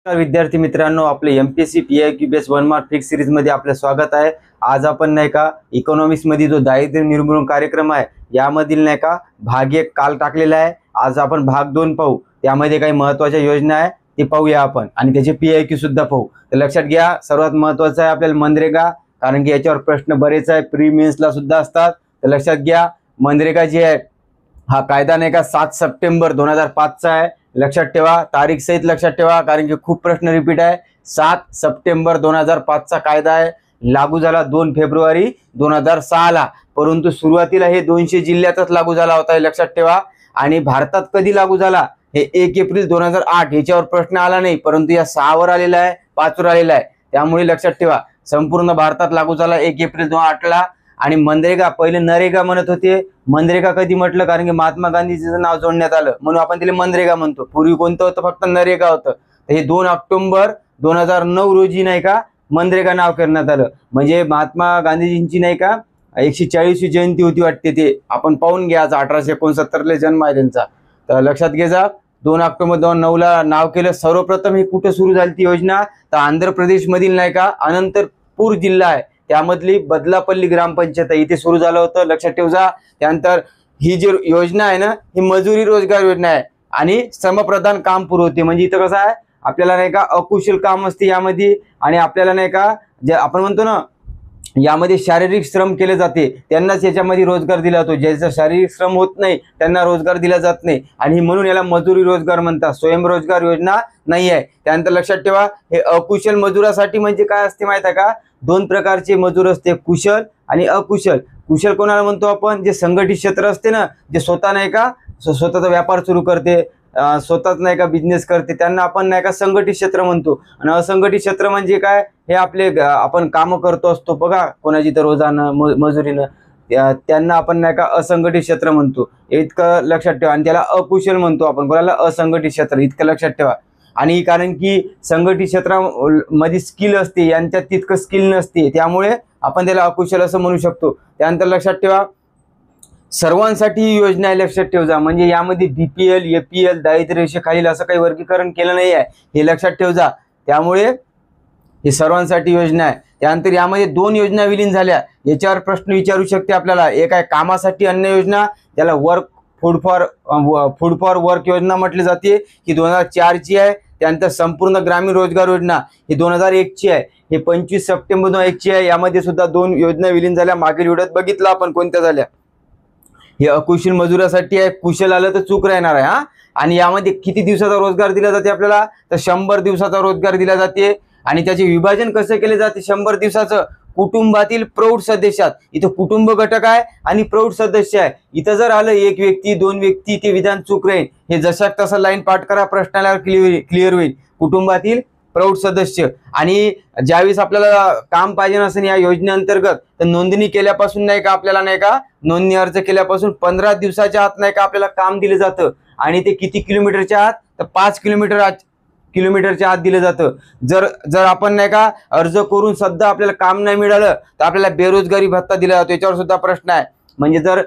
नमस्कार विद्यार्थी मित्रांनो, आपले MPSC PYQ base 1 mark fix series मध्ये आपले स्वागत आहे। आज आपण नाही का इकॉनॉमिक्स मध्ये जो दारिद्र्य निर्मूलन कार्यक्रम आहे यामधील नाही का भाग 1 काल टाकलेला आहे। आज आपण भाग 2 पाहू। त्यामध्ये काही महत्त्वाच्या योजना आहे ते पाहूया आपण आणि त्याचे पीआयक्यू सुद्धा पाहू। तर लक्षात घ्या, सर्वात महत्त्वाचं आहे आपल्याला मनरेगा, कारण की याच्यावर प्रश्न बरेच आहे, प्री मेन्सला सुद्धा असतात। तर लक्षात घ्या, मनरेगा जी आहे हा कायदा नाही का 7 सप्टेंबर 2005 चा आहे। लक्षात ठेवा, तारीख सहित लक्षात ठेवा, कारण की खूप प्रश्न रिपीट आहे। 7 सप्टेंबर 2005 चा कायदा आहे, लागू झाला 2 फेब्रुवारी 2006 ला, परंतु सुरुवातीला हे 200 जिल्ह्यातच लागू झाला होता, हे लक्षात ठेवा। आणि भारतात कधी लागू झाला हे 1 एप्रिल 2008, याच्यावर प्रश्न आला नाही, परंतु या 6 वर आलेला आहे, 5 वर आलेला आहे, त्यामुळे लक्षात ठेवा संपूर्ण भारतात लागू झाला 1 एप्रिल 2008 ला। आणि मनरेगा पहिले नरेगा म्हणत होते, मनरेगा कधी म्हटलं कारण की महात्मा गांधीजीचं नाव जोडण्यात आलं म्हणून आपण त्याला मनरेगा म्हणतो। पूर्वी कोणतं होतं, फक्त नरेगा होतं। तर हे 2 ऑक्टोबर 2009 रोजी नाही का मनरेगा नाव करण्यात आलं, म्हणजे महात्मा गांधीजींची नाही का 140वी जयंती होती वाटते, ते आपण पाहून घ्या। 1869 ला जन्म आहे त्यांचा, तर लक्षात घ्या। 2 ऑक्टोबर 2009 ला नाव केलं। सर्वप्रथम ही कुठे सुरू झाली ती योजना, तर आंध्र प्रदेश मधील नाही का अनंतपूर जिल्हा आहे त्यामधली बदलापल्ली ग्रामपंचायत आहे, इथे सुरू झालं होतं, लक्षात ठेवा। त्यानंतर ही जी योजना आहे ना, ही मजुरी रोजगार योजना आहे आणि श्रमप्रधान काम पुरवते। म्हणजे इथं कसं आहे, आपल्याला नाही का अकुशल काम असते यामध्ये, आणि आपल्याला नाही का जे आपण म्हणतो ना यामध्ये शारीरिक श्रम केले जाते त्यांनाच याच्यामध्ये रोजगार दिला जातो। ज्याचा शारीरिक श्रम होत नाही त्यांना रोजगार दिला जात नाही, आणि म्हणून याला मजुरी रोजगार म्हणतात, स्वयंरोजगार योजना नाही आहे। त्यानंतर लक्षात ठेवा, हे अकुशल मजुरासाठी म्हणजे काय असते माहिती आहे का, 2 प्रकारचे मजूर असते, कुशल आणि अकुशल। कुशल कोणाला म्हणतो आपण, जे संघटित क्षेत्र असते ना, जे स्वतः नाही का स्वतःचा व्यापार सुरू करते, स्वतःच नाही का बिझनेस करते, त्यांना आपण नाही का संघटित क्षेत्र म्हणतो। आणि असंघटित क्षेत्र म्हणजे काय, हे आपले आपण कामं करतो असतो बघा कोणाची तर रोजानं मजुरीनं, त्यांना आपण नाही का असंघटित क्षेत्र म्हणतो, इतकं लक्षात ठेवा। आणि त्याला अकुशल म्हणतो आपण, कोणाला असंघटित क्षेत्र, इतकं लक्षात ठेवा। आणि कारण की संघटित क्षेत्रामध्ये स्किल असते, यांच्यात तितकं स्किल नसते, त्यामुळे आपण त्याला अकुशल असं म्हणू शकतो। त्यानंतर लक्षात ठेवा, सर्वांसाठी ही योजना आहे, लक्षात ठेवा। म्हणजे यामध्ये बीपीएल एपीएल दारिद्र्य रेषेखालील असं काही वर्गीकरण केलं नाही आहे, हे लक्षात ठेवा। त्यामुळे ही सर्वांसाठी योजना आहे। त्यानंतर यामध्ये 2 योजना विलीन झाल्या, याच्यावर प्रश्न विचारू शकते आपल्याला। एक आहे कामासाठी अन्न योजना, त्याला फूड फॉर वर्क योजना म्हटली जाते, ही 2004 ची आहे। त्यानंतर संपूर्ण ग्रामीण रोजगार योजना ही 2001 ची आहे, हे 25 सप्टेंबर 2001 ची आहे। यामध्ये सुद्धा 2 योजना विलीन झाल्या, मागील व्हिडिओत बघितलं आपण कोणत्या झाल्या। हे अकुशल मजुरासाठी आहे, कुशल आलं तर चूक राहणार आहे हा। आणि यामध्ये किती दिवसाचा रोजगार दिला जाते आपल्याला, तर 100 दिवसाचा रोजगार दिला जाते। आणि त्याचे विभाजन कसं केले जाते 100 दिवसाचं, कुटुंबातील प्रौढ सदस्यात, इथं कुटुंब घटक आहे आणि प्रौढ सदस्य आहे। इथं जर आलं 1 व्यक्ती 2 व्यक्ती, ते विधान चूक राहील, हे जशा तसं लाईन पाठ करा, प्रश्नाला क्लिअर होईल। कुटुंबातील प्रौढ सदस्य, आणि ज्यावेळेस आपल्याला काम पाहिजे नसेल या योजनेअंतर्गत, तर नोंदणी केल्यापासून नाही का आपल्याला नाही का नोंदणी अर्ज केल्यापासून 15 दिवसाच्या आत नाही का आपल्याला काम दिलं जातं। आणि ते किती किलोमीटरच्या आत, तर 5 किलोमीटरच्या आत दिलं जातं। जर आपण नाही का अर्ज करून सुद्धा आपल्याला काम नाही मिळालं तर आपल्याला बेरोजगारी भत्ता दिला जातो, याच्यावर सुद्धा प्रश्न आहे। म्हणजे जर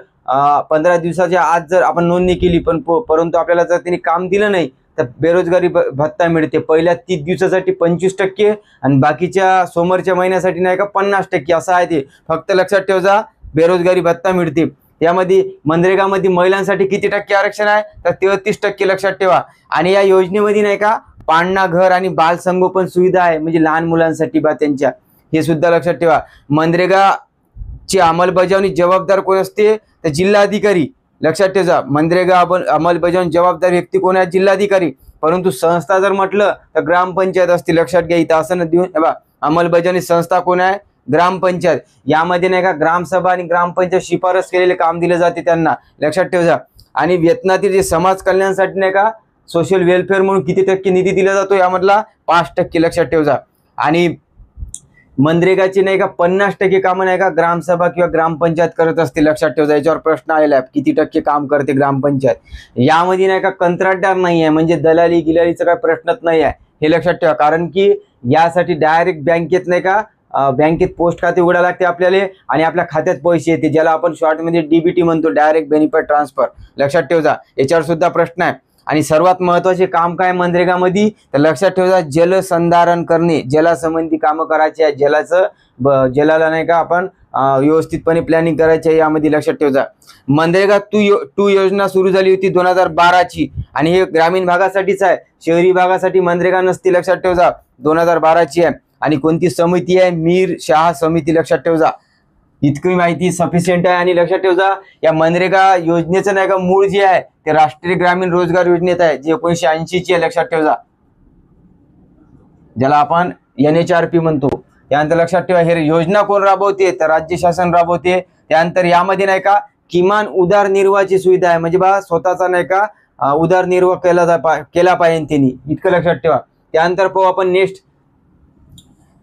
15 दिवसाच्या आत जर आपण नोंदणी केली परंतु आपल्याला जर त्यांनी काम दिलं नाही तर बेरोजगारी भत्ता मिळते। पहिल्या 30 दिवसासाठी 25% आणि बाकीच्या समोरच्या महिन्यासाठी नाही का 50%, असं आहे ते, फक्त लक्षात ठेवा, बेरोजगारी भत्ता मिळते। यामध्ये मनरेगामध्ये महिलांसाठी किती टक्के आरक्षण आहे, तर 33%, लक्षात ठेवा। आणि या योजनेमध्ये नाही का पाळणा घर आणि बाल संगोपन सुविधा आहे, म्हणजे लहान मुलांसाठी त्यांच्या, हे सुद्धा लक्षात ठेवा। मनरेगाची अंमलबजावणी जबाबदार कोण असते, तर जिल्हाधिकारी, लक्षात ठेवा। मनरेगा अंमलबजावणी जबाबदार व्यक्ती कोण आहे, जिल्हाधिकारी। परंतु संस्था जर म्हटलं तर ग्रामपंचायत असते, लक्षात घ्या। इथं असं न देऊन अंमलबजावणी संस्था कोण आहे, ग्रामपंचायत। यामध्ये नाही का ग्रामसभा आणि ग्रामपंचायत शिफारस केलेले काम दिले जाते त्यांना, लक्षात ठेवा। आणि वेतनातील जे समाज कल्याणासाठी नाही का सोशल वेलफेअर म्हणून किती टक्के निधी दिला जातो, यामधला 5%, लक्षात ठेवा। आणि मनरेगाची नाही का 50% कामं नाही का ग्रामसभा किंवा ग्रामपंचायत करत असते, लक्षात ठेवा। याच्यावर प्रश्न आलेला आहे, किती टक्के काम करते ग्रामपंचायत। यामध्ये नाही का कंत्राटदार नाही आहे, म्हणजे दलाली गिलालीचा काही प्रश्नच नाही आहे, हे लक्षात ठेवा। कारण की यासाठी डायरेक्ट बँकेत नाही का बँकेत पोस्ट खाते उघडायला लागते आपल्याला, आणि आपल्या खात्यात पैसे येते, ज्याला आपण शॉर्ट मध्ये डीबीटी म्हणतो, डायरेक्ट बेनिफिट ट्रान्सफर, लक्षात ठेवा। याच्यावर सुद्धा प्रश्न आहे। आणि सर्वात महत्वाचे काम काय मनरेगामध्ये, तर लक्षात ठेवा जलसंधारण करणे, जलासंबंधी कामं करायची आहे, जलाला नाही का आपण व्यवस्थितपणे प्लॅनिंग करायची आहे यामध्ये लक्षात ठेवा. मनरेगा 2 योजना सुरू झाली होती 2012ची आणि हे ग्रामीण भागासाठीच आहे, शहरी भागासाठी मनरेगा नसती, लक्षात ठेवा 2012ची आहे. आणि कोणती समिती आहे, मीर शाह समिती, लक्षात ठेवा. इतकी माहिती सफिशियंट आहे. आणि लक्षात ठेवा या मनरेगा योजनेचं नाही का मूळ जे आहे ते राष्ट्रीय ग्रामीण रोजगार योजनेत आहे, जे 1980 ची आहे, लक्षात ठेवा, ज्याला आपण NHRP म्हणतो. त्यानंतर लक्षात ठेवा हे योजना कोण राबवते, तर राज्य शासन राबवते. त्यानंतर यामध्ये नाही का किमान उदरनिर्वाहाची सुविधा आहे, म्हणजे बा स्वतःचा नाही का उदरनिर्वाह केला पाहिजे त्यांनी, इतकं लक्षात ठेवा. त्यानंतर पाहू आपण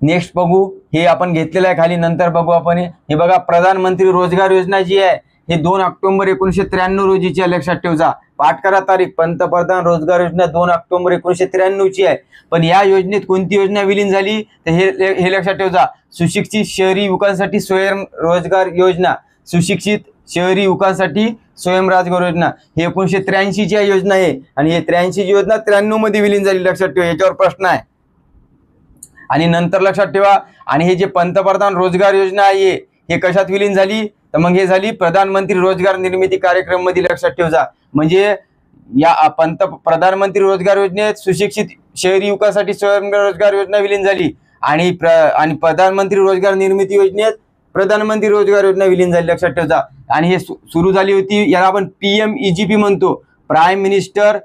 नेक्स्ट बघू, हे आपण घेतलेलं आहे खाली, नंतर बघू आपण. हे बघा प्रधानमंत्री रोजगार योजना जी आहे हे 2 ऑक्टोबर 1993 रोजीची आहे, लक्षात ठेवा. पाठ करा तारीख, पंतप्रधान रोजगार योजना 2 ऑक्टोबर 1993 ची आहे. पण या योजनेत कोणती योजना विलीन झाली, तर हे लक्षात ठेवा, सुशिक्षित शहरी युवकांसाठी स्वयंरोजगार योजना, सुशिक्षित शहरी युवकांसाठी स्वयंरोजगार योजना, हे 1983 ची योजना आहे. आणि हे 83 ची योजना 93 मध्ये विलीन झाली, लक्षात ठेवा, याच्यावर प्रश्न आहे. आणि नंतर लक्षात ठेवा, आणि हे जे पंतप्रधान रोजगार योजना आहे हे कशात विलीन झाली, तर मग हे झाली प्रधानमंत्री रोजगार निर्मिती कार्यक्रम मध्ये, लक्षात ठेवा. म्हणजे या प्रधानमंत्री रोजगार योजनेत सुशिक्षित शहरी युवकांसाठी स्वयंरोजगार योजना विलीन झाली आणि प्रधानमंत्री रोजगार निर्मिती योजनेत प्रधानमंत्री रोजगार योजना विलीन झाली, लक्षात ठेवा. आणि हे सुरू झाली होती, याला आपण PMEGP म्हणतो, prime minister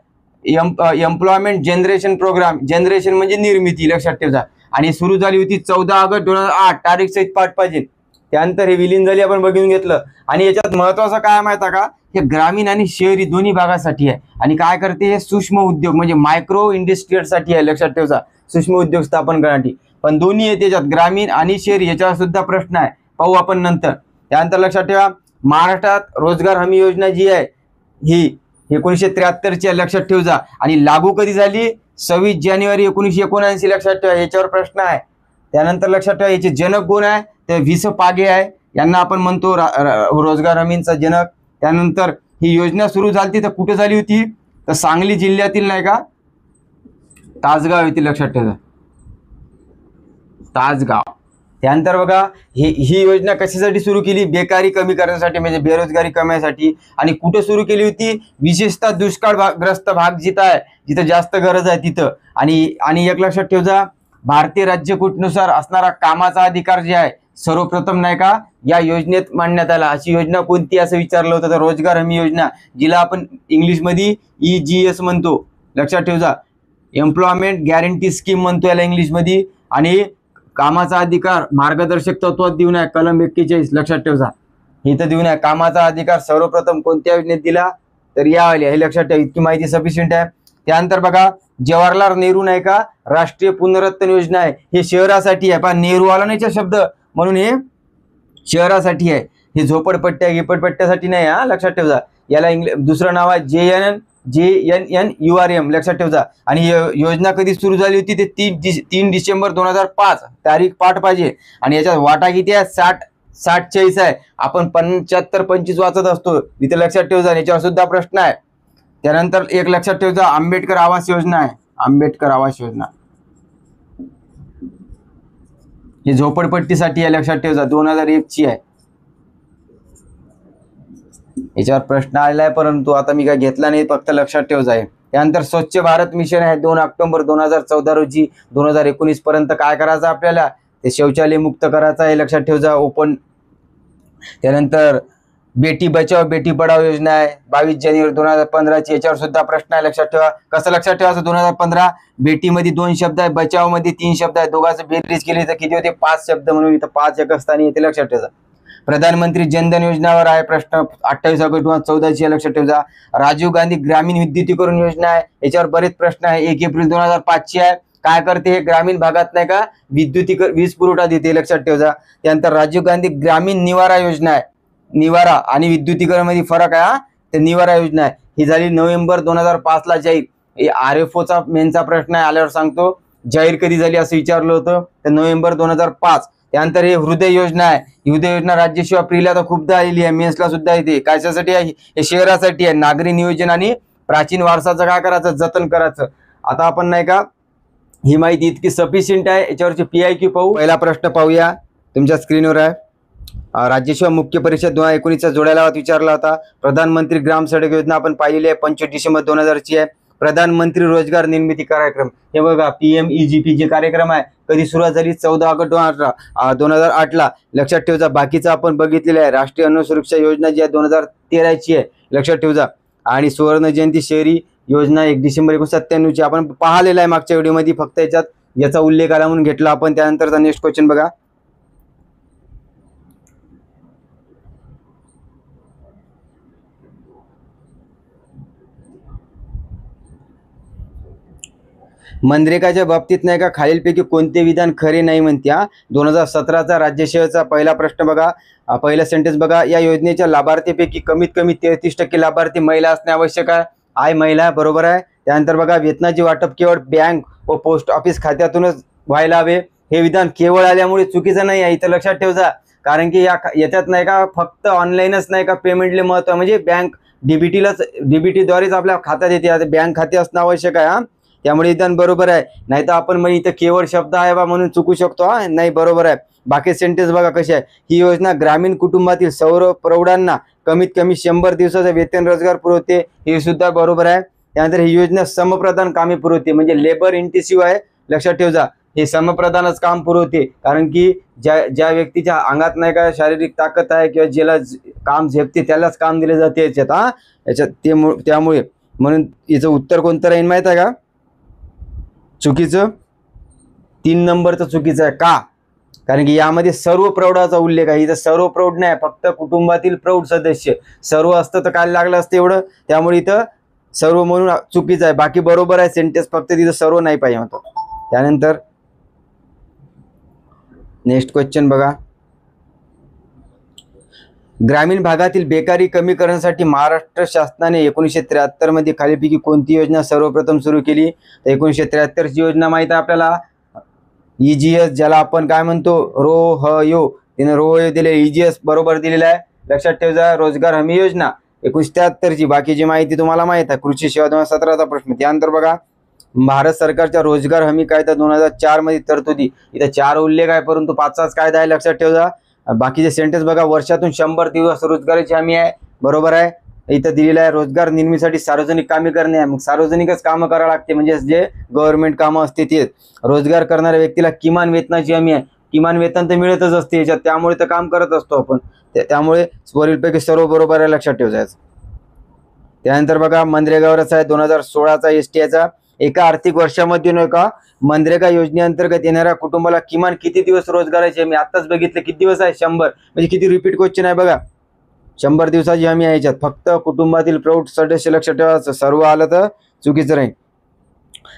employment generation program, generation म्हणजे निर्मिती, लक्षात ठेवा. आणि सुरू झाली होती 14 ऑगस्ट 2008, तारीख सहित पाठ पाहिजे. त्यानंतर हे विलीन झाली, आपण बघून घेतलं. आणि याच्यात महत्वाचं काय माहिती आहे का, हे ग्रामीण आणि शहरी दोन्ही भागासाठी आहे. आणि काय करते, हे सूक्ष्म उद्योग म्हणजे मायक्रो इंडस्ट्रीसाठी आहे, लक्षात ठेवा, सूक्ष्म उद्योग स्थापन करण्यासाठी. पण दोन्ही आहे त्याच्यात, ग्रामीण आणि शहरी, याच्यावर सुद्धा प्रश्न आहे, पाहू आपण नंतर. त्यानंतर लक्षात ठेवा महाराष्ट्रात रोजगार हमी योजना जी आहे ही 1973 ची, लक्षात ठेवा. आणि लागू कधी झाली, 26 जानेवारी 1979, लक्षात ठेवा, याच्यावर प्रश्न आहे. त्यानंतर लक्षात ठेवा याचे जनक कोण आहे, ते व्ही.स. पागे आहे, यांना आपण म्हणतो रोजगार हमींचा जनक. त्यानंतर ही योजना सुरू झाली तर कुठे झाली होती, तर सांगली जिल्ह्यातील नाही का तासगाव येथे, लक्षात ठेवा, तासगाव. त्यानंतर बघा ही योजना कशासाठी सुरू केली, बेकारी कमी करण्यासाठी, म्हणजे बेरोजगारी कमी. आणि कुठे सुरू केली होती, विशेषतः दुष्काळग्रस्त भाग जिथं आहे, जिथं जास्त गरज आहे तिथं. आणि एक लक्षात ठेवा, भारतीय राज्यघटनेनुसार असणारा कामाचा अधिकार जे आहे सर्वप्रथम नाही का या योजनेत मांडण्यात आला. अशी योजना कोणती असं विचारलं होतं, तर रोजगार हमी योजना, जिला आपण इंग्लिशमध्ये EGS म्हणतो, लक्षात ठेवा, एम्प्लॉयमेंट गॅरंटी स्कीम म्हणतो याला इंग्लिशमध्ये. आणि कामाचा अधिकार मार्गदर्शक तत्वात देऊन आहे, कलम 41, लक्षात ठेवा, इथं देऊन आहे. कामाचा अधिकार सर्वप्रथम कोणत्या योजनेत दिला, तर यावाली, हे लक्षात ठेवा, इतकी माहिती सफिशियंट आहे. त्यानंतर बघा जवाहरलाल नेहरू नाही का राष्ट्रीय पुनर्वसन योजना आहे, हे शहरासाठी आहे, पण नेहरू आला नाहीचा शब्द म्हणून हे शहरासाठी आहे, हे झोपडपट्ट्यासाठी नाही, लक्षात ठेवा. याला दुसरं नाव आहे JNNURM, लक्षात ठेवा. आणि ही योजना कधी सुरू झाली होती, ते 3 डिसेंबर 2005, तारीख पाठ पाहिजे. आणि याच्यात वाटा किती आहे, 60-40 आहे, आपण 75-25 वाचत असतो, इथे लक्षात ठेवा, याच्यावर सुद्धा प्रश्न आहे. त्यानंतर एक लक्षात ठेवा आंबेडकर आवास योजना आहे, आंबेडकर आवास योजना ही झोपडपट्टीसाठी आहे, लक्षात ठेवा, 2001 ची आहे. याच्यावर प्रश्न आलेला आहे, परंतु आता मी काय घेतला नाही, फक्त लक्षात ठेवायचं आहे. त्यानंतर स्वच्छ भारत मिशन आहे, 2 ऑक्टोबर 2014 रोजी, 2019 पर्यंत काय करायचं आपल्याला, ते शौचालय मुक्त करायचं आहे, लक्षात ठेवायचं, ओपन. त्यानंतर बेटी बचाओ बेटी पढाओ योजना आहे, 22 जानेवारी 2015 ची, याच्यावर सुद्धा प्रश्न आहे, लक्षात ठेवा. कसं लक्षात ठेवायचं, 2015 बेटी मध्ये 2 शब्द आहे, बचाव मध्ये 3 शब्द आहे, दोघांचं बेरीज केली तर किती होते, 5 शब्द, म्हणून इथं 5 एक स्थानी येते, लक्षात ठेवा. प्रधानमंत्री जनधन योजनावर आहे प्रश्न, 28 ऑगस्ट 2014 ची, लक्षात ठेवा. राजीव गांधी ग्रामीण विद्युतीकरण योजना आहे, याच्यावर बरेच प्रश्न आहे, 1 एप्रिल 2005 ची आहे. काय करते, हे ग्रामीण भागात नाही का वीज पुरवठा देते, लक्षात ठेवा. त्यानंतर राजीव गांधी ग्रामीण निवारा योजना आहे, निवारा आणि विद्युतीकरण मध्ये फरक आहे, ते निवारा योजना आहे, ही झाली नोव्हेंबर 2005 ला जाहीर. RFOचा मेनचा प्रश्न आहे, आल्यावर सांगतो, जाहीर कधी झाली असं विचारलं होतं, तर नोव्हेंबर 2005. त्यानंतर हे हृदय योजना आहे, हृदय योजना राज्यसेवा प्रिला तर खूपदा आलेली आहे, मेन्सला सुद्धा येते, कशासाठी आहे, हे शहरासाठी आहे, नागरी नियोजन आणि प्राचीन वारसाचं काय करायचं, जतन करायचं. आता आपण नाही का ही माहिती इतकी सफिशियंट आहे, याच्यावरची PIQ पाहू. पहिला प्रश्न पाहूया, तुमच्या स्क्रीनवर आहे. राज्यसेवा मुख्य परीक्षा 2019चा जोड्याला विचारला होता. प्रधानमंत्री ग्राम सडक योजना आपण पाहिलेली आहे, 25 डिसेंबर 2000 ची आहे. प्रधानमंत्री रोजगार निर्मिती कार्यक्रम, हे बघा PMEGP जे कार्यक्रम आहे कधी सुरुवात झाली, 14 ऑगस्ट 2008 ला. लक्षात ठेवजा. बाकीचा आपण बघितलेला आहे. राष्ट्रीय अन्न सुरक्षा योजना जी आहे 2013 ची आहे, लक्षात ठेवजा. आणि सुवर्ण जयंती शहरी योजना 1 डिसेंबर 1997 ची आपण पाहिलेला आहे मागच्या व्हिडिओमध्ये, फक्त याच्यात याचा उल्लेख आला म्हणून घेतला आपण. त्यानंतरचा नेक्स्ट क्वेश्चन बघा. मनरेगाच्या बाबतीत नाही का खालीलपैकी कोणते विधान खरे नाही म्हणते. 2017चा राज्यसेवेचा पहिला प्रश्न बघा. पहिला सेंटेन्स बघा. या योजनेच्या लाभार्थीपैकी कमीत कमी 33% लाभार्थी महिला असणे आवश्यक आहे. महिला, बरोबर आहे. त्यानंतर बघा, वेतनाचे वाटप केवळ बँक व पोस्ट ऑफिस खात्यातूनच व्हायला हवे. हे विधान केवळ आल्यामुळे चुकीचं नाही आहे, इथं लक्षात ठेवजा. कारण की याच्यात नाही का फक्त ऑनलाईनच नाही का पेमेंटले महत्व, म्हणजे बँक DBT द्वारेच आपल्या खात्यात येते. बँक खाते असणं आवश्यक आहे. त्यामुळे विधान बरोबर आहे. नाही तर आपण मग इथं केवळ शब्द आहे बा म्हणून चुकू शकतो. नाही, बरोबर आहे. बाकी सेंटेन्स बघा कशी आहे. ही योजना ग्रामीण कुटुंबातील सर्व प्रौढांना कमीत कमी 100 दिवसाचा वेतन रोजगार पुरवते, हे सुद्धा बरोबर आहे. त्यानंतर ही योजना समप्रधान कामे पुरवते, म्हणजे लेबर इंटेन्सिव्ह आहे, लक्षात ठेवजा. हे समप्रधानच काम पुरवते, कारण की ज्या व्यक्तीच्या अंगात नाही का शारीरिक ताकद आहे किंवा ज्याला काम झेपते त्यालाच काम दिले जाते याच्यात. त्यामुळे म्हणून याचं उत्तर कोणतं राहील माहित आहे का? चुकीचं. 3 नंबरचं चुकीचं आहे. का? कारण की यामध्ये सर्व प्रौढाचा उल्लेख आहे. इथं सर्व प्रौढ नाही, फक्त कुटुंबातील प्रौढ सदस्य. सर्व असतं तर काय लागलं असतं एवढं, त्यामुळे इथं सर्व म्हणून चुकीचं आहे. बाकी बरोबर आहे सेंटेन्स, फक्त तिथं सर्व नाही पाहिजे होतं. त्यानंतर नेक्स्ट क्वेश्चन बघा. ग्रामीण भागातील बेकारी कमी करण्यासाठी महाराष्ट्र शासनाने 1973 मध्ये खालीलपैकी कोणती योजना सर्वप्रथम सुरू केली? तर 1973 ची योजना माहित आहे आपल्याला, EGS, ज्याला आपण काय म्हणतो ROHYO. तिने ROHYO दिले, EGS बरोबर दिलेला आहे, लक्षात ठेवा. रोजगार हमी योजना 1973 ची. बाकीची माहिती तुम्हाला माहित आहे. कृषी सेवा 2017चा प्रश्न. त्यानंतर बघा, भारत सरकारच्या रोजगार हमी कायदा 2004 मध्ये तरतुदी. इथं 4 उल्लेख आहे, परंतु 5चाच कायदा आहे, लक्षात ठेवा. बाकीचे सेंटेन्स बघा. वर्षातून 100 दिवस रोजगाराची हमी आहे, बरोबर आहे. इथं दिलेलं आहे रोजगार निर्मितीसाठी सार्वजनिक कामे करणे आहे. मग सार्वजनिकच कामं करावं लागते, म्हणजे जे गव्हर्नमेंट कामं असते ते. रोजगार करणाऱ्या व्यक्तीला किमान वेतनाची हमी आहे. किमान वेतन तर मिळतच असते याच्यात, त्यामुळे तर काम करत असतो आपण. त्यामुळे वरीलपैकी सर्व बरोबर आहे, लक्षात ठेवायचं. त्यानंतर बघा, मनरेगावरच आहे 2016चा STIचा. एका आर्थिक वर्षामध्ये नाही का मनरेगा योजनेअंतर्गत येणाऱ्या कुटुंबाला किमान किती दिवस रोजगाराची हमी? आताच बघितलं किती दिवस आहे, 100. म्हणजे किती रिपीट क्वेश्चन आहे बघा. 100 दिवसाची हमी आहे याच्यात. फक्त कुटुंबातील प्रौढ सदस्य, लक्षात ठेवायचं. सर्व आलं तर चुकीचं राहील.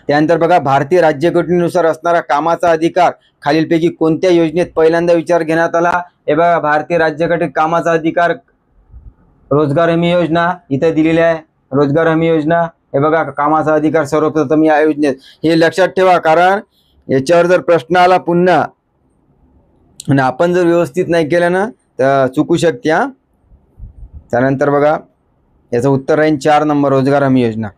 त्यानंतर बघा, भारतीय राज्यघटनेनुसार असणारा कामाचा अधिकार खालीलपैकी कोणत्या योजनेत पहिल्यांदा विचार घेण्यात आला? हे बघा, भारतीय राज्यघटनेत कामाचा अधिकार रोजगार हमी योजना इथे दिलेली आहे. रोजगार हमी योजना, हे बघा, कामाचा अधिकार सर्वप्रथम या योजनेत. हे लक्षात ठेवा, कारण याच्यावर जर प्रश्न आला पुन्हा आणि आपण जर व्यवस्थित नाही केलं ना तर चुकू शकते. त्यानंतर बघा, याचं उत्तर राहील 4 नंबर, रोजगार हमी योजना.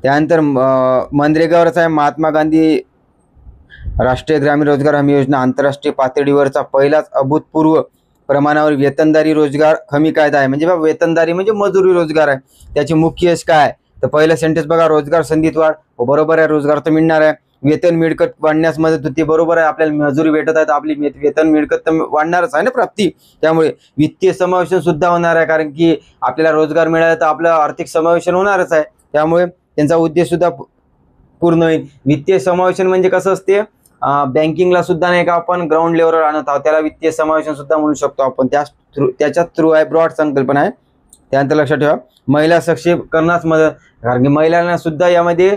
त्यानंतर मनरेगावरच आहे महात्मा गांधी राष्ट्रीय ग्रामीण रोजगार हमी योजना. आंतरराष्ट्रीय पातळीवरचा पहिलाच अभूतपूर्व प्रमाणावर वेतनदारी रोजगार हमी कायदा आहे. म्हणजे बघा, वेतनदारी म्हणजे मजुरी रोजगार आहे. त्याची मुख्य यश काय? तर पहिलं सेंटेन्स बघा, रोजगार संधीत वाढ. बरोबर आहे, रोजगार तर मिळणार आहे. वेतन मिळकत वाढण्यास मदत होते, बरोबर आहे. आपल्याला मजुरी भेटत आहे तर आपली वेतन मिळकत तर वाढणारच आहे ना, प्राप्ती. त्यामुळे वित्तीय समावेशन सुद्धा होणार आहे, कारण की आपल्याला रोजगार मिळाला तर आपलं आर्थिक समावेशन होणारच आहे. त्यामुळे त्यांचा उद्देश सुद्धा पूर्ण होईल. वित्तीय समावेशन म्हणजे कसं असते, बँकिंगला सुद्धा नाही का आपण ग्राउंड लेवलवर आणत आहोत, त्याला वित्तीय समावेशन सुद्धा म्हणू शकतो आपण. त्याच्या थ्रू आहे, ब्रॉड संकल्पना आहे. त्यानंतर लक्षात ठेवा, महिला सक्षमीकरणास मदत, कारण की महिलांना सुद्धा यामध्ये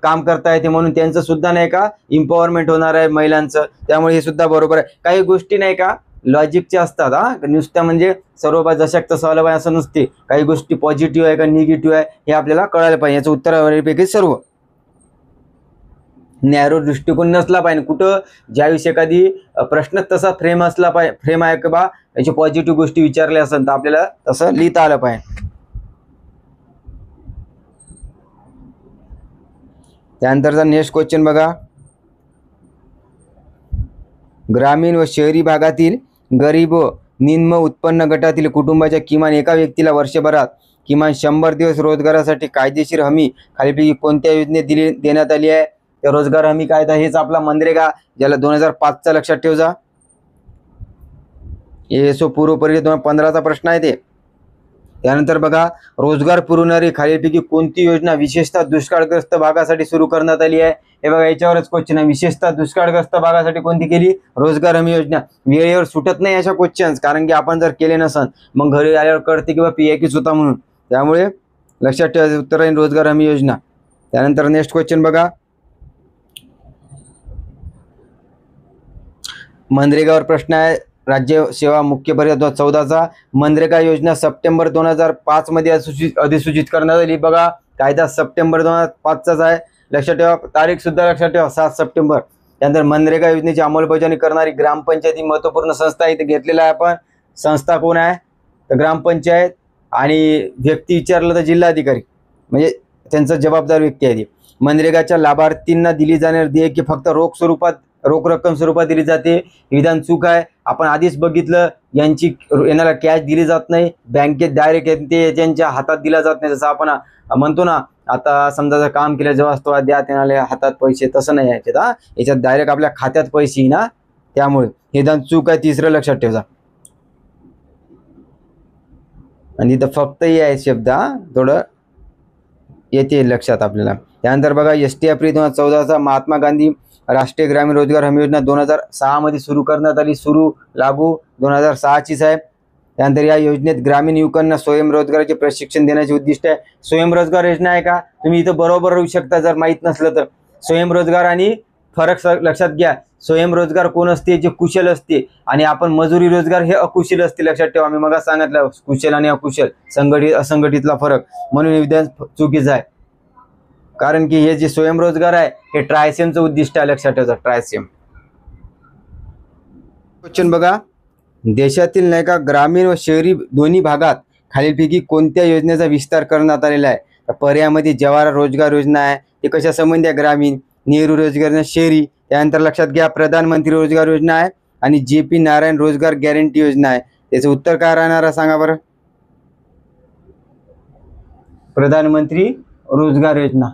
काम करता येते, म्हणून त्यांचं सुद्धा नाही का इम्पॉवरमेंट होणार आहे महिलांचं. त्यामुळे हे सुद्धा बरोबर आहे. काही गोष्टी नाही का लॉजिकच्या असतात, नुसत्या म्हणजे सर्व बाय जशाक तसं आलं पाहिजे असं नसते. काही गोष्टी पॉझिटिव्ह आहे का निगेटिव्ह आहे हे आपल्याला कळायला पाहिजे. याचं उत्तरापैकी सर्व नॅरो दृष्टिकोन नसला पाहिजे. कुठं ज्याविषयी एखादी प्रश्न तसा फ्रेम असला पाहिजे, फ्रेम आहे की बा याची पॉझिटिव्ह गोष्टी विचारल्या असेल तर आपल्याला तसं लिहिता आलं पाहिजे. त्यानंतरचा नेक्स्ट क्वेश्चन बघा, ग्रामीण व शहरी भागातील गरीब व निम्न उत्पन्न गटातील कुटुंबाच्या किमान एका व्यक्तीला वर्षभरात किमान 100 दिवस रोजगारासाठी कायदेशीर हमी खालीलपैकी कोणत्या योजनेत देण्यात आली आहे? तर रोजगार हमी कायदा हेच आपला मनरेगा, ज्याला 2005चा लक्षात ठेवजा. एसओ पूर्व परीक्षा 2015चा प्रश्न आहे ते. त्यानंतर बघा, रोजगार पुरवणारी खालीलपैकी कोणती योजना विशेषतः दुष्काळग्रस्त भागासाठी सुरू करण्यात आली आहे? हे बघा, याच्यावरच क्वेश्चन आहे. विशेषतः दुष्काळग्रस्त भागासाठी कोणती केली? रोजगार हमी योजना. वेळेवर सुटत नाही अशा क्वेश्चन्स, कारण की आपण जर केले नसन मग घरी आल्यावर कळते किंवा PIQच होता म्हणून. त्यामुळे लक्षात ठेवायचं उत्तर आहे रोजगार हमी योजना. त्यानंतर नेक्स्ट क्वेश्चन बघा, मनरेगावर प्रश्न आहे. राज्य सेवा मुख्य परीक्षा 2014चा मनरेगा योजना सप्टेंबर 2005 मध्ये अधिसूचित करण्यात आली. बघा, कायदा सप्टेंबर 2005चाच आहे. लक्षात ठेवा, तारीख सुद्धा लक्षात ठेवा, 7 सप्टेंबर. त्यानंतर मनरेगा योजनेची अंमलबजावणी करणारी ग्रामपंचायत ही महत्त्वपूर्ण संस्था इथे घेतलेला आहे आपण. संस्था कोण आहे? तर ग्रामपंचायत. आणि व्यक्ती विचारलं तर जिल्हाधिकारी, म्हणजे त्यांचा जबाबदार व्यक्ती आहे ती. मनरेगाच्या लाभार्थींना दिली जाणारी देयके फक्त रोख रक्कम स्वरूपात दिली जाते. विधान चूक आहे. आपण आधीच बघितलं, यांना कॅश दिली जात नाही, बँकेत डायरेक्ट ते त्यांच्या हातात दिला जात नाही. जसं आपण म्हणतो ना, आता समजा जर काम केलं जेव्हा तो द्या त्यांना हातात पैसे, तसं नाही याच्यात. याच्यात डायरेक्ट आपल्या खात्यात पैसे ना, त्यामुळे हे विधान चूक आहे. तिसरं लक्षात ठेवा. आणि इथं फक्त हे आहे शब्द, थोडं येते लक्षात आपल्याला. त्यानंतर बघा, ST एप्रिल 2014चा महात्मा गांधी राष्ट्रीय ग्रामीण रोजगार हमी योजना 2006 मध्ये सुरू करण्यात आली. लागू 2006चीच आहे. त्यानंतर या योजनेत ग्रामीण युवकांना स्वयंरोजगाराचे प्रशिक्षण देण्याचे उद्दिष्ट आहे. स्वयंरोजगार योजना आहे का? तुम्ही इथं बरोबर राहू शकता जर माहीत नसलं तर. स्वयंरोजगार आणि फरक लक्षात घ्या. स्वयंरोजगार कोण असते? जे कुशल असते. आणि आपण मजुरी रोजगार हे अकुशल असते. लक्षात ठेवा, मी मग सांगितलं कुशल आणि अकुशल, संघटित असंघटितला फरक. म्हणून हे विधान चुकीचं आहे, कारण की हे जे स्वयंरोजगार आहे हे ट्रायसेमचं उद्दिष्ट आहे. लक्षात ठेवा, ट्रायसेम. क्वेश्चन बघा, देशातील नाही का ग्रामीण व शहरी दोन्ही भागात खालीलपैकी कोणत्या योजनेचा विस्तार करण्यात आलेला आहे? तर पर्यायामध्ये जवाहर रोजगार योजना आहे, ते कशा संबंधी आहे? ग्रामीण. नेहरू रोजगार योजना शहरी. त्यानंतर लक्षात घ्या, प्रधानमंत्री रोजगार योजना आहे आणि JP नारायण रोजगार गॅरंटी योजना आहे. त्याचं उत्तर काय राहणार आहे सांगा बरं? प्रधानमंत्री रोजगार योजना.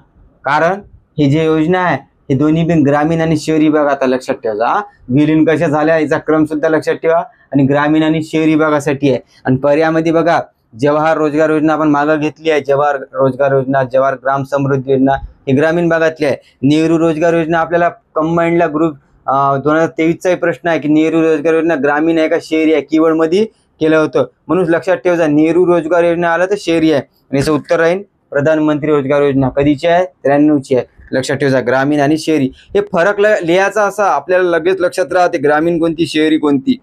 कारण ही जी योजना आहे हे दोन्ही पण ग्रामीण आणि शहरी भागात, लक्षात ठेवा. विलीन कशा झाल्या याचा क्रम सुद्धा लक्षात ठेवा. आणि ग्रामीण आणि शहरी भागासाठी आहे. आणि पर्यायामध्ये बघा, जवाहर रोजगार योजना आपण मागे घेतली आहे. जवाहर रोजगार योजना, जवाहर ग्राम समृद्धी योजना ही ग्रामीण भागातली आहे. नेहरू रोजगार योजना आपल्याला कंबाईंडला ग्रुप 2023चा प्रश्न आहे की नेहरू रोजगार योजना ग्रामीण आहे का शहरी आहे, कीवर्ड मध्ये केलं होतं. म्हणून लक्षात ठेवा, नेहरू रोजगार योजना आलं तर शहरी आहे. आणि याचं उत्तर राहील प्रधानमंत्री रोजगार योजना. कधीची आहे? 93ची आहे. लक्षात ठेवा, ग्रामीण आणि शहरी हे फरक लिहायचा असा आपल्याला लगेच लक्षात राहते, ग्रामीण कोणती शहरी कोणती.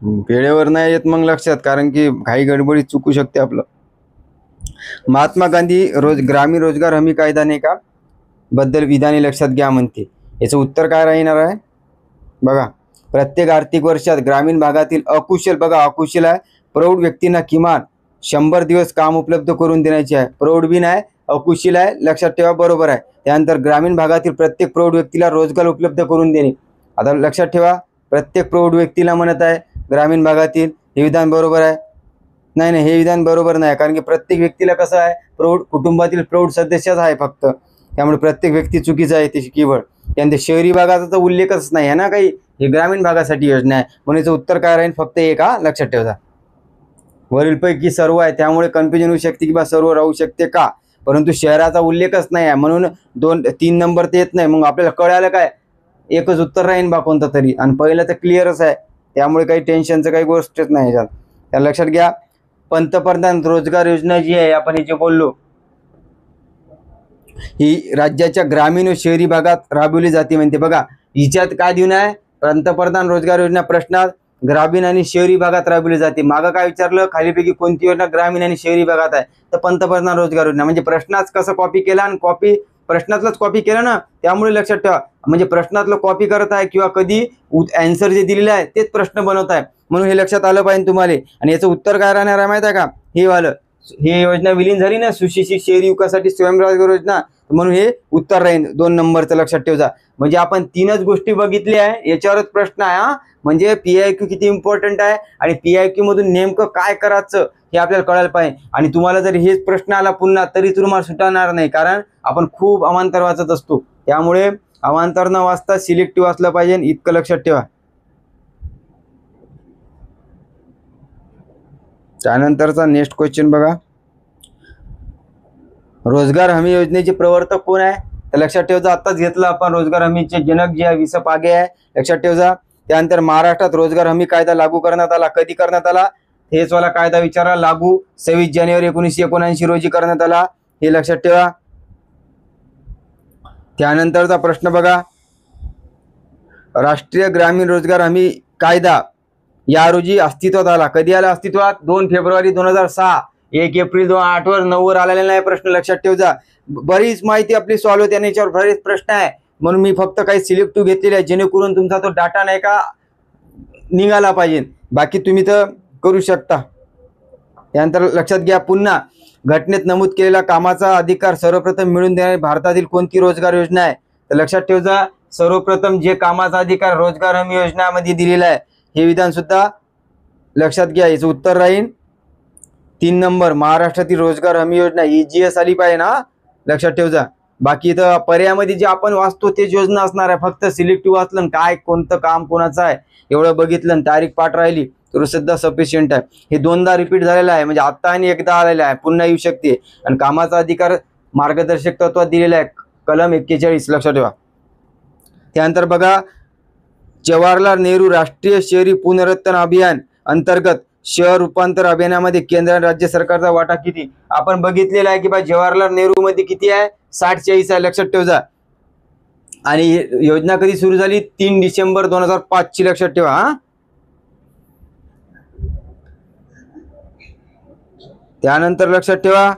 वेळेवर नाही येत मग लक्षात, कारण की घाई गडबडी चुकू शकते आपलं. महात्मा गांधी ग्रामीण रोजगार हमी कायदा नाही का बद्दल विधाने लक्षात घ्या म्हणते. याचं उत्तर काय राहणार आहे? बघा, प्रत्येक आर्थिक वर्षात ग्रामीण भागातील अकुशल, बघा अकुशल आहे, प्रौढ व्यक्तींना किमान 100 दिवस काम उपलब्ध करून देण्याचे आहे. प्रौढ बी नाही, अकुशल आहे. लक्षात ठेवा, बरोबर आहे. त्यानंतर ग्रामीण भागातील प्रत्येक प्रौढ व्यक्तीला रोजगार उपलब्ध करून देणे. आता लक्षात ठेवा, प्रत्येक प्रौढ व्यक्तीला म्हणत आहे ग्रामीण भागातील. हे विधान बरोबर आहे? नाही, हे विधान बरोबर नाही, कारण की प्रत्येक व्यक्तीला कसं आहे, प्रौढ कुटुंबातील प्रौढ सदस्यच आहे फक्त. त्यामुळे प्रत्येक व्यक्ती चुकीचं आहे ते कीवर्ड. त्यानंतर शहरी भागाचा उल्लेखच नाही आहे ना काही. हे ग्रामीण भागासाठी योजना आहे. म्हणून याचं उत्तर काय राहील? फक्त एक. लक्षात ठेवा, वरीलपैकी सर्व आहे. त्यामुळे कन्फ्युजन होऊ शकते की बा सर्व राहू शकते का, परंतु शहराचा उल्लेखच नाही आहे म्हणून 2-3 नंबर ते येत नाही. मग आपल्याला कळालं काय, एकच उत्तर राहील बा कोणतं तरी. आणि पहिलं तर क्लिअरच आहे, त्यामुळे काही टेन्शनचं काही गोष्टच नाही याच्यात. त्या लक्षात घ्या, पंतप्रधान रोजगार योजना जी आहे आपण हे जे बोललो, ही राज्याच्या ग्रामीण व शहरी भागात राबवली जाते म्हणते. बघा, हिच्यात काय देऊन आहे? पंतप्रधान रोजगार योजना प्रश्नात ग्रामीण आणि शहरी भागात राबवली जाते. मागं काय विचारलं, खालीपैकी कोणती योजना ग्रामीण आणि शहरी भागात आहे? तर पंतप्रधान रोजगार योजना. म्हणजे प्रश्नाच कसं कॉपी केला आणि कॉपी प्रश्नातलंच कॉपी केलं ना, त्यामुळे लक्षात ठेवा. म्हणजे प्रश्नातलं कॉपी करत आहे किंवा कधी आन्सर जे दिलेलं आहे तेच प्रश्न बनवत आहे, म्हणून हे लक्षात आलं पाहिजे तुम्हाला. आणि याचं उत्तर काय राहणार आहे माहिती आहे का? हे वालं, ही योजना विलीन झाली ना, सुशिक्षित शहरी विकासासाठी स्वयंरोजगार योजना, म्हणून हे उत्तर राहील 2 नंबरचं. लक्षात ठेवा. म्हणजे आपण 3च गोष्टी बघितल्या आहे, याच्यावरच प्रश्न आहे हा. म्हणजे PIQ किती इम्पॉर्टंट आहे आणि PIQ मधून नेमकं काय करायचं हे आपल्याला कळायला पाहिजे. आणि तुम्हाला जर हेच प्रश्न आला पुन्हा तरी तुम्हाला सुटणार नाही, कारण आपण खूप अवांतर वाचत असतो. त्यामुळे अवांतर न वाचता सिलेक्टिव्ह वाचलं पाहिजे, इतकं लक्षात ठेवा. त्यानंतरचा नेक्स्ट क्वेश्चन बघा. रोजगार हमी योजनेचे प्रवर्तक कोण आहे? तर लक्षात ठेवायचं, आत्ताच घेतलं आपण. रोजगार हमीचे जनक जे आहे वि. स. पागे आहे, लक्षात ठेवायचा. त्यानंतर महाराष्ट्रात रोजगार हमी कायदा लागू करण्यात आला. कधी करण्यात आला? हेच वाला कायदा विचारा. लागू 26 जानेवारी 1979 रोजी करण्यात आला, हे लक्षात ठेवा. त्यानंतरचा प्रश्न बघा. राष्ट्रीय ग्रामीण रोजगार हमी कायदा या रोजी अस्तित्वात आला. कधी आला अस्तित्वात? 2 फेब्रुवारी 2006. 1 एप्रिल 2008 वर 9 वर आलेला नाही प्रश्न, लक्षात ठेवजा. बरीच माहिती आपली सॉल्व्ह होते आणि याच्यावर बरेच प्रश्न आहे, म्हणून मी फक्त काही सिलेक्टिव्ह घेतलेले आहे, जेणेकरून तुमचा तो डाटा नाही का निघाला पाहिजे. बाकी तुम्ही तर करू शकता. त्यानंतर लक्षात घ्या, पुन्हा घटनेत नमूद केलेला कामाचा अधिकार सर्वप्रथम मिळवून देणारी भारतातील कोणती रोजगार योजना आहे? तर लक्षात ठेवजा, सर्वप्रथम जे कामाचा अधिकार रोजगार हमी योजनामध्ये दिलेला आहे, हे विधान सुद्धा लक्षात घ्या. याचं उत्तर राहील 3 नंबर, महाराष्ट्रातील रोजगार हमी योजना. EGS आली पाहिजे ना, लक्षात ठेवजा. बाकी तर पर्यायामध्ये जे आपण वाचतो तेच योजना असणार आहे. फक्त सिलेक्टिव्ह वाचलं, काय कोणतं काम कोणाचं आहे एवढं बघितलं, तारीख पाठ राहिली तर सुद्धा सफिशियंट आहे. हे 2दा रिपीट झालेलं आहे, म्हणजे आता आणि एकदा आलेलं आहे, पुन्हा येऊ शकते. आणि कामाचा अधिकार मार्गदर्शक तत्वात दिलेला आहे, कलम 41, लक्षात ठेवा. त्यानंतर बघा, जवाहरलाल नेहरू राष्ट्रीय शहरी पुनरुत्थान अभियान अंतर्गत शहर रूपांतर अभियानामध्ये केंद्र आणि राज्य सरकारचा वाटा किती? आपण बघितलेला आहे की बा जवाहरलाल नेहरू मध्ये किती आहे? 60-40 आहे, लक्षात ठेवा. आणि योजना कधी सुरू झाली? 3 डिसेंबर 2005 ची, लक्षात ठेवा. हा, त्यानंतर लक्षात ठेवा,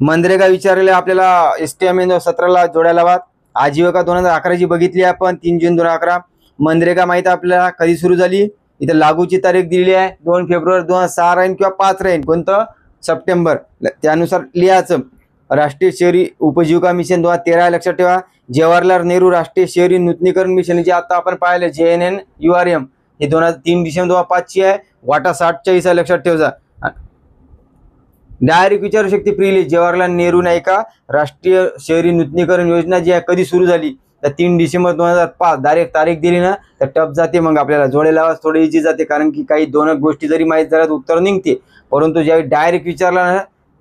मनरेगा विचारले आपल्याला STM 17 जोडायला लावा. आजीविका 2011 ची बघितली आपण, 3 जून 2011. मनरेगा माहिती आपल्याला कधी सुरू झाली? इथे लागूची तारीख दिलेली आहे 2 फेब्रुवारी 2006 राहील किंवा 5 राहील, कोणतं? सप्टेंबर. त्यानुसार लिहायचं. राष्ट्रीय शहरी उपजीविका मिशन 2013, लक्षात ठेवा. जवाहरलाल नेहरू राष्ट्रीय शहरी नूतनीकरण मिशन जे आता आपण पाहिले JNNURM, हे 3 डिसेंबर 2005 ची आहे. वाटा 60-40 आहे, लक्षात ठेवा. डायरेक्ट विचारू शकते प्रिली, जवाहरलाल नेहरू नाही का राष्ट्रीय शहरी नूतनीकरण योजना जी आहे कधी सुरू झाली? तर 3 डिसेंबर 2005. डायरेक्ट तारीख दिली ना तर टप जाते, मग आपल्याला जोडायला थोडं इझी जाते, कारण की काही 2 गोष्टी जरी माहीत झाल्या तर उत्तर निघते. परंतु ज्यावेळी डायरेक्ट विचारला ना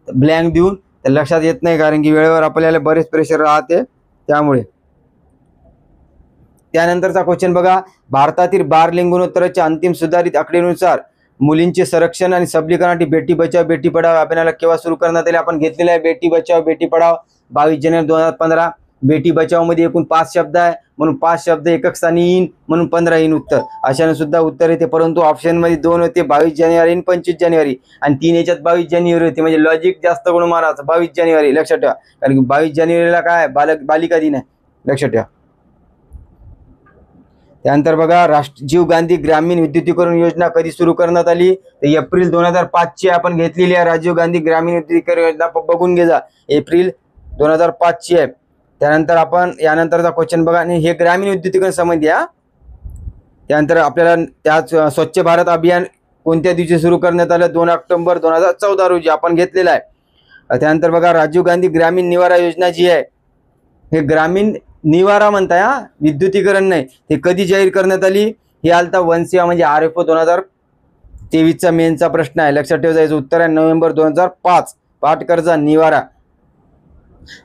ब्लँक देऊन तर लक्षात येत नाही, कारण की वेळेवर आपल्याला बरेच प्रेशर राहते त्यामुळे. त्यानंतरचा क्वेश्चन बघा, भारतातील बाल लिंगोत्तराच्या अंतिम सुधारित आकडेनुसार मुलींचे संरक्षण आणि सबलीकरणासाठी बेटी बचाव बेटी पढाव अभियानाला केव्हा सुरू करण्यात आले? आपण घेतलेला आहे बेटी बचाव बेटी पढाव 22 जानेवारी 2015. बेटी बचाव मध्ये एकूण 5 शब्द आहे, म्हणून 5 शब्द एकक स्थानी येईन, म्हणून 15 येईन उत्तर. अशाने सुद्धा उत्तर येते, परंतु ऑप्शन मध्ये 2 होते, 22 जानेवारी आणि 25 जानेवारी, आणि 3 याच्यात 22 जानेवारी होते. म्हणजे लॉजिक जास्त करून मारायचं 22 जानेवारी, लक्षात ठेवा. कारण की 22 जानेवारीला काय बालिका दिन आहे, लक्षात ठेवा. त्यानंतर बघा, राजीव गांधी ग्रामीण विद्युतीकरण योजना कधी सुरू करण्यात आली? तर एप्रिल 2005 ची आपण घेतलेली आहे. राजीव गांधी ग्रामीण विद्युतीकरण योजना बघून घे जा, एप्रिल 2005 ची आहे. त्यानंतर आपण यानंतरचा क्वेश्चन बघा, आणि हे ग्रामीण विद्युतीकरण संबंधी आहे. त्यानंतर आपल्याला त्याच स्वच्छ भारत अभियान कोणत्या दिवशी सुरू करण्यात आलं? 2 ऑक्टोबर 2014 रोजी आपण घेतलेला आहे. त्यानंतर बघा, राजीव गांधी ग्रामीण निवारा योजना जी आहे, हे ग्रामीण निवारा म्हणताय, हा विद्युतीकरण नाही. ते कधी जाहीर करण्यात आली? हे आलता वनसेवा म्हणजे RFO 2023 चा मेनचा प्रश्न आहे, लक्षात ठेवा. याचं उत्तर आहे नोव्हेंबर 2005. पाठ कर्जा निवारा.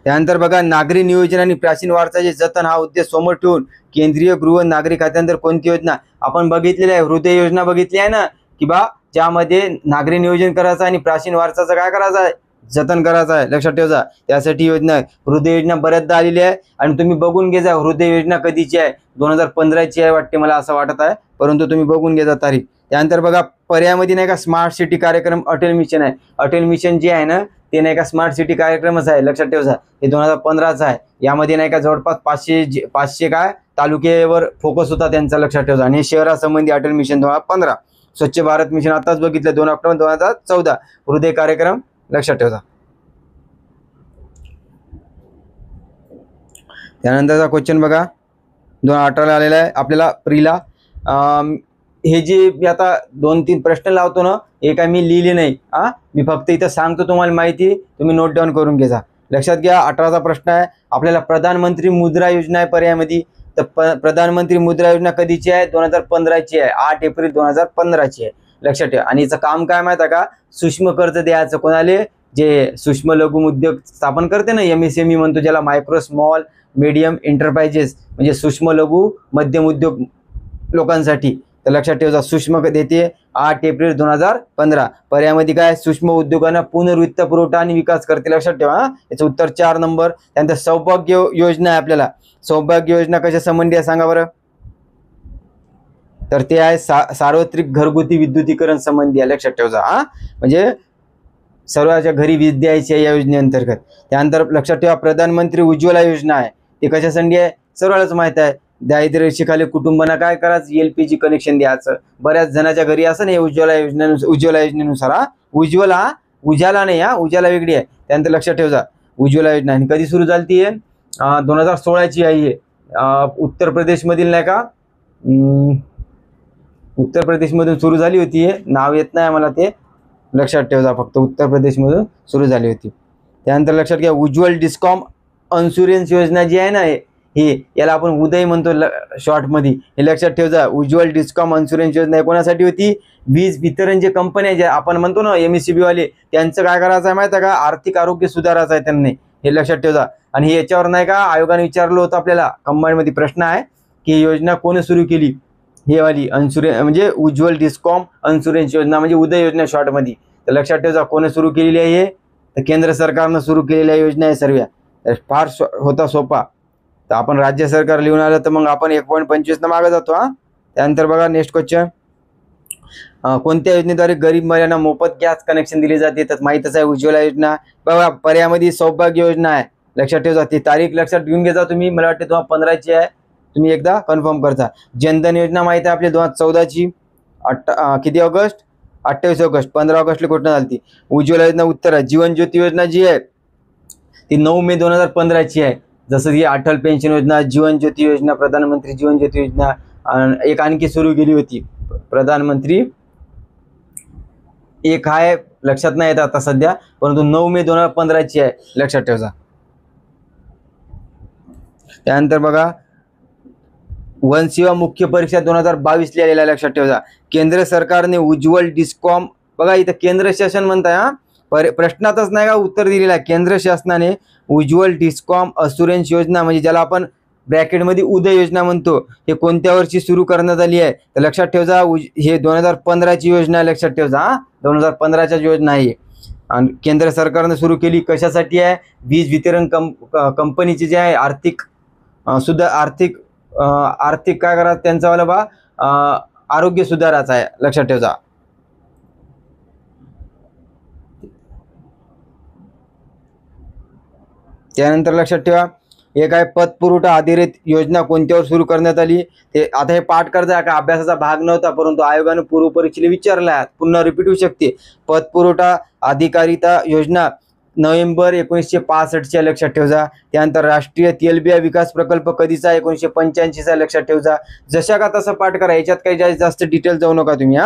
त्यानंतर बघा, नागरी नियोजन आणि प्राचीन वारसाचे जतन हा उद्देश समोर ठेवून केंद्रीय गृह नागरी खात्यांतर कोणती योजना? आपण बघितलेली आहे, हृदय योजना बघितली आहे ना, की बा ज्यामध्ये नागरी नियोजन करायचं आणि प्राचीन वारसाचं काय करायचं आहे? जतन करायचं आहे, लक्षात ठेवा. त्यासाठी योजना हृदय योजना बऱ्याचदा आलेली आहे, आणि तुम्ही बघून घे जा हृदय योजना कधीची आहे. 2015 ची आहे वाटते, मला असं वाटत आहे, परंतु तुम्ही बघून घे जा तारीख. त्यानंतर बघा पर्यायामध्ये नाही का स्मार्ट सिटी कार्यक्रम अटल मिशन आहे. अटल मिशन जे आहे ना ते नाही का स्मार्ट सिटी कार्यक्रमच आहे, लक्षात ठेवा. हे 2015चा आहे. यामध्ये नाही का जवळपास 500 काय तालुक्यावर फोकस होता त्यांचा, लक्षात ठेवा. आणि शहरासंबंधी अटल मिशन 2015. स्वच्छ भारत मिशन आताच बघितलं 2 ऑक्टोबर 2014. हृदय कार्यक्रम, लक्षात ठेवा. त्यानंतरचा क्वेश्चन बघा 2018ला आलेला आहे आपल्याला प्रीला. हे जे मी आता 2-3 प्रश्न लावतो ना, हे काय मी लिहिले नाही, मी फक्त इथं सांगतो तुम्हाला माहिती, तुम्ही नोट डाऊन करून घ्या. लक्षात घ्या. 18चा प्रश्न आहे आपल्याला प्रधानमंत्री मुद्रा योजना आहे पर्यायामध्ये. तर प्रधानमंत्री मुद्रा योजना कधीची आहे? 2015ची आहे. 8 एप्रिल 2015ची आहे, लक्षात ठेवा. आणि याचं काम काय माहिती आहे का? सूक्ष्म कर्ज द्यायचं कोणाले? जे सूक्ष्म लघु उद्योग स्थापन करते ना, MSME म्हणतो ज्याला, मायक्रो स्मॉल मीडियम एंटरप्राइजेस, म्हणजे सूक्ष्म लघु मध्यम उद्योग लोकांसाठी. तर लक्षात ठेवा सूक्ष्म देते 8 एप्रिल 2015. पर्यायामध्ये काय? सूक्ष्म उद्योगांना पुनर्वित्त पुरवठा आणि विकास करते, लक्षात ठेवा. याचं उत्तर 4 नंबर. त्यानंतर सौभाग्य योजना आहे आपल्याला. सौभाग्य योजना कशा संबंधी आहे सांगा बरं? तर ते आहे सार्वत्रिक घरगुती विद्युतीकरण संबंधी आहे, लक्षात ठेवा. म्हणजे सर्वांच्या घरी वीज द्यायची आहे या योजनेअंतर्गत. त्यानंतर लक्षात ठेवा प्रधानमंत्री उज्ज्वला योजना आहे. ते कशासाठी आहे? सर्वांनाच माहित आहे. दारिद्र्य रेषेखाली कुटुंबांना काय करायचं? LPG कनेक्शन द्यायचं. बऱ्याच जणांच्या घरी असं नाही उज्ज्वला योजनेनुसार. उजाला नाही, उजाला वेगळी आहे. त्यानंतर लक्षात ठेवा उज्ज्वला योजना. आणि कधी सुरू झाली ती? 2016ची आहे. उत्तर प्रदेशमधील नाही का, उत्तर प्रदेशमधून सुरू झाली होती. नाव येत नाही मला ते, लक्षात ठेवा. फक्त उत्तर प्रदेशमधून सुरू झाली होती. त्यानंतर लक्षात घ्या उज्ज्वल डिस्कॉम इन्शुरन्स योजना जी आहे ना, हे याला आपण उदय म्हणतो शॉर्टमध्ये, हे लक्षात ठेवा. उज्ज्वल डिस्कॉम इन्शुरन्स योजना कोणासाठी होती? वीज वितरण जे कंपन्या जे आपण म्हणतो ना MSEB वाले, त्यांचं काय करायचं आहे माहिती आहे का? आर्थिक आरोग्य सुधारायचं आहे त्यांनी, हे लक्षात ठेवा. आणि याच्यावर नाही का आयोगाने विचारलं होतं आपल्याला, कंबाईनमध्ये प्रश्न आहे की योजना कोणी सुरू केली? हे वाली इन्शुरन्स म्हणजे उज्ज्वल डिस्कॉम इन्शुरन्स योजना, म्हणजे उदय योजना शॉर्टमध्ये. तर लक्षात ठेवा कोणी सुरू केलेली आहे? हे तर केंद्र सरकारनं सुरू केलेल्या योजना आहे सर्व. फार होता सोपा. तर आपण राज्य सरकार लिहून आलं तर मग आपण 1.25 न मागे जातो. त्यानंतर बघा नेक्स्ट क्वेश्चन. कोणत्या योजनेद्वारे गरीब महिलांना मोफत गॅस कनेक्शन दिले जाते? तर माहितच आहे उज्ज्वला योजना. बघा पर्यायामध्ये सौभाग्य योजना आहे, लक्षात ठेवा. ती तारीख लक्षात घेऊन घ्या तुम्ही. मला वाटते 2015ची आहे, तुम्ही एकदा कन्फर्म करता. जनधन योजना माहिती आहे आपली 2014ची. किती ऑगस्ट? 28 ऑगस्ट. 15 ऑगस्टला घोषणा झाली. उज्ज्वला योजना उत्तर आहे. जीवन ज्योती योजना जी आहे ती 9 मे 2015ची आहे. जसं की अटल पेन्शन योजना, जीवन ज्योती योजना, प्रधानमंत्री जीवन ज्योती योजना, एक आणखी सुरू केली होती प्रधानमंत्री, एक आहे लक्षात नाही येत आता सध्या, परंतु 9 मे 2015ची आहे, लक्षात ठेवा. त्यानंतर बघा वन सेवा मुख्य परीक्षा 2022 लिहिलेला, लक्षात ठेवा. केंद्र सरकारने उज्ज्वल डिस्कॉम, बघा इथं केंद्र शासन म्हणताय, प्रश्नातच नाही का उत्तर दिलेलं आहे. केंद्र शासनाने उज्ज्वल डिस्कॉम इन्शुरन्स योजना, म्हणजे ज्याला आपण ब्रॅकेटमध्ये उदय योजना म्हणतो, हे कोणत्या वर्षी सुरू करण्यात आली आहे? तर लक्षात ठेवा हे 2015ची योजना आहे, लक्षात ठेवा. 2015च्या योजना आहे. आणि केंद्र सरकारने सुरू केली कशासाठी आहे? वीज वितरण कंपनीचे जे आहे आर्थिक काय करा त्यांचा वाला बा आरोग्य सुधारायचा आहे, लक्षात ठेवा. त्यानंतर लक्षात ठेवा एक आहे पतपुरवठा आधारित योजना कोणत्यावर सुरू करण्यात आली? ते आता हे पाठ करता का अभ्यासाचा भाग नव्हता, परंतु आयोगाने पूर्व परीक्षेला विचारला आहे, पुन्हा रिपीट होऊ शकते. पतपुरवठा अधिकारिता योजना नोव्हेंबर 1965च्या, लक्षात ठेवा. त्यानंतर राष्ट्रीय तेलबिया विकास प्रकल्प कधीचा? 1985चा, लक्षात ठेवा. जशा का तसं पाठ करा, याच्यात काही जास्त डिटेल जाऊ नका तुम्ही.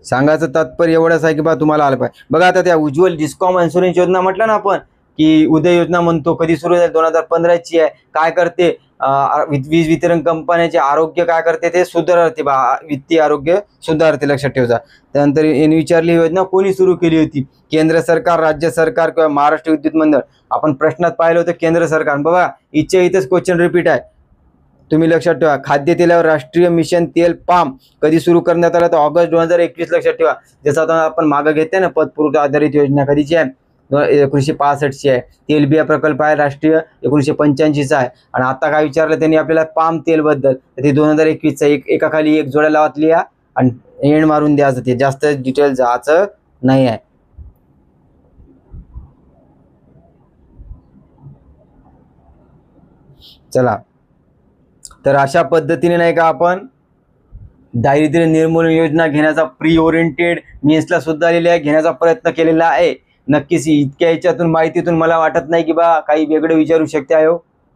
सांगायचं तात्पर्य एवढंच आहे की बा तुम्हाला आलं पाहिजे. बघा आता त्या उज्ज्वल डिस्कॉम इन्शुरन्स योजना म्हटलं ना आपण की उदय योजना म्हणतो, कधी सुरू झाली? 2015ची आहे. काय करते? वीज वितरण कंपन्याचे आरोग्य काय करते? ते सुधारते बा, वित्तीय आरोग्य सुधारते, लक्षात ठेवा. त्यानंतर यांनी विचारली योजना कोणी सुरू केली होती? केंद्र सरकार, राज्य सरकार किंवा महाराष्ट्र विद्युत मंडळ? आपण प्रश्नात पाहिलं होतं केंद्र सरकार. बघा इथेच क्वेश्चन रिपीट आहे, तुम्ही लक्षात ठेवा. खाद्यतेलावर राष्ट्रीय मिशन तेल पाम कधी सुरू करण्यात आला? तर ऑगस्ट 2021, लक्षात ठेवा. जसं आता आपण मागं घेते ना पतपुरवठा आधारित योजना, कधीची आहे? 1965ची आहे. तेलबिया प्रकल्प आहे राष्ट्रीय 1985चा आहे. आणि आता काय विचारलं त्यांनी आपल्याला पाम तेलबद्दल, तर ते 2021चा. एकाखाली एक जोड्या लावत लिहा आणि एंड मारून द्यायचं. ते जास्त डिटेल जायचं नाही आहे. चला, तर अशा पद्धतीने नाही का आपण दारिद्र्य निर्मूलन योजना घेण्याचा प्री ओरिएंटेड मेन्सला सुद्धा आलेले आहे, घेण्याचा प्रयत्न केलेला आहे. नक्कीच इतक्या याच्यातून माहितीतून मला वाटत नाही की बा काही वेगळं विचारू शकते आहे.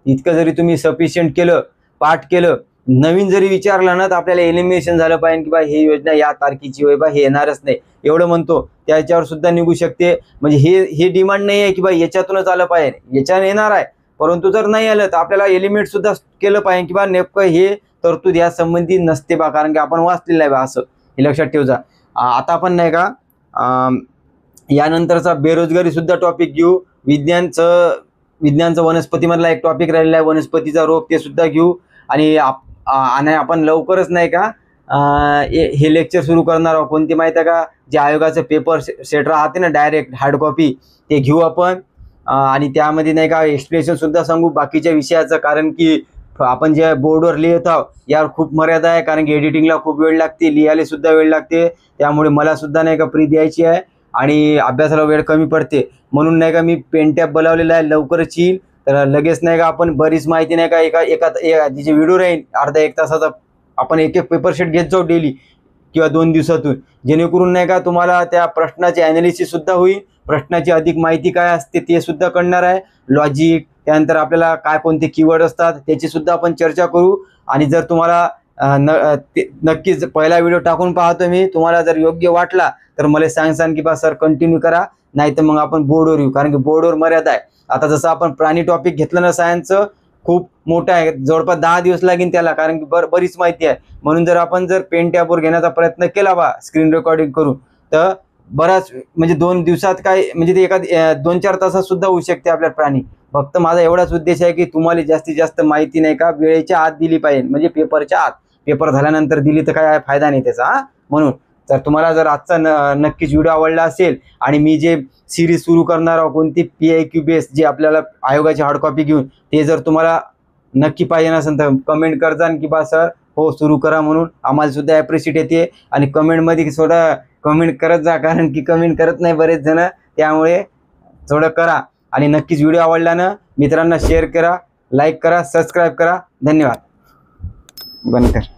इतकं जरी तुम्ही सफिशियंट केलं, पाठ केलं, नवीन जरी विचारलं ना, तर आपल्याला एलिमिनेशन झालं पाहिजे की बा ही योजना या तारखेची होय बा, हे येणारच नाही एवढं म्हणतो त्याच्यावर सुद्धा निघू शकते. म्हणजे हे डिमांड नाही आहे की बा याच्यातूनच आलं पाहिजे, याच्याने येणार आहे. परंतु जर नाही आलं तर आपल्याला एलिमिनेट सुद्धा केलं पाहिजे की बा नेमकं हे तरतूद या संबंधी नसते बा, कारण की आपण वाचलेलं आहे बा, असं हे लक्षात ठेवजा. आता आपण नाही का यानंतरचा बेरोजगारी सुद्धा टॉपिक घेऊ. विज्ञानचं वनस्पतीमधला एक टॉपिक राहिलेला आहे, वनस्पतीचा रोग, ते सुद्धा घेऊ. आणि आपण लवकरच नाही का हे लेक्चर सुरू करणार आहोत. कोणती माहिती आहे का, जे आयोगाचं पेपर सेट राहते ना डायरेक्ट हार्ड कॉपी, ते घेऊ आपण. आणि त्यामध्ये नाही का एक्सप्लेनेशन सुद्धा सांगू बाकीच्या विषयाचं, कारण की आपण जे बोर्डवर लिहित आहोत यावर खूप मर्यादा आहे, कारण की एडिटिंगला खूप वेळ लागते, लिहायला सुद्धा वेळ लागते. त्यामुळे मला सुद्धा नाही का प्री द्यायची आहे आणि अभ्यासाला वेळ कमी पडते. म्हणून नाही का मी पेन टॅब बनवलेला आहे, लवकरच येईल. तर लगेच नाही का आपण बरीच माहिती नाही का एका जे व्हिडिओ राहील अर्धा एक तासाचा, आपण एक पेपर शीट घेत जाऊ डेली किंवा 2 दिवसातून, जेणेकरून नाही का तुम्हाला त्या प्रश्नाचे ॲनालिसिस सुद्धा होईल, प्रश्नाची अधिक माहिती काय असते ते सुद्धा कळणार आहे, लॉजिक, त्यानंतर आपल्याला काय कोणते कीवर्ड असतात त्याची सुद्धा आपण चर्चा करू. आणि जर तुम्हाला नक्कीच पहिला व्हिडिओ टाकून पाहतो मी, तुम्हाला जर योग्य वाटला तर मला सांग की बा सर कंटिन्यू करा, नाही तर मग आपण बोर्डवर येऊ, कारण की बोर्डवर मर्यादा आहे. आता जसं आपण प्राणी टॉपिक घेतलं ना, सायन्सचं खूप मोठं आहे, जवळपास 10 दिवस लागेल त्याला, कारण की बरीच माहिती आहे. म्हणून आपण जर पेन टॅबवर घेण्याचा प्रयत्न केला बा स्क्रीन रेकॉर्डिंग करून, तर बराच म्हणजे 2 दिवसात काय म्हणजे ते 2-4 तासात सुद्धा होऊ शकते आपल्या प्राणी. फक्त माझा एवढाच उद्देश आहे की तुम्हाला जास्तीत जास्त माहिती नाही का वेळेच्या आत दिली पाहिजे, म्हणजे पेपरच्या आत. पेपर झाल्यानंतर दिली तर काय फायदा नाही त्याचा. म्हणून जर तुम्हाला जर आजचा नक्कीच व्हिडिओ आवडला असेल, आणि मी जे सिरीज सुरू करणार आहोत कोणती PIQ बेस, जे आपल्याला आयोगाची हार्ड कॉपी घेऊन, ते जर तुम्हाला नक्की पाहिजे नसेल तर कमेंट करजा की बा सर हो सुरू करा, म्हणून आम्हाला सुद्धा ॲप्रिशिएट येते. आणि कमेंटमध्ये थोडं कमेंट करत जा, कारण की कमेंट करत नाही बरेच जण, त्यामुळे थोडं करा. आणि नक्कीच व्हिडिओ आवडला ना मित्रांना शेअर करा, लाईक करा, सबस्क्राईब करा. धन्यवाद. बंद कर.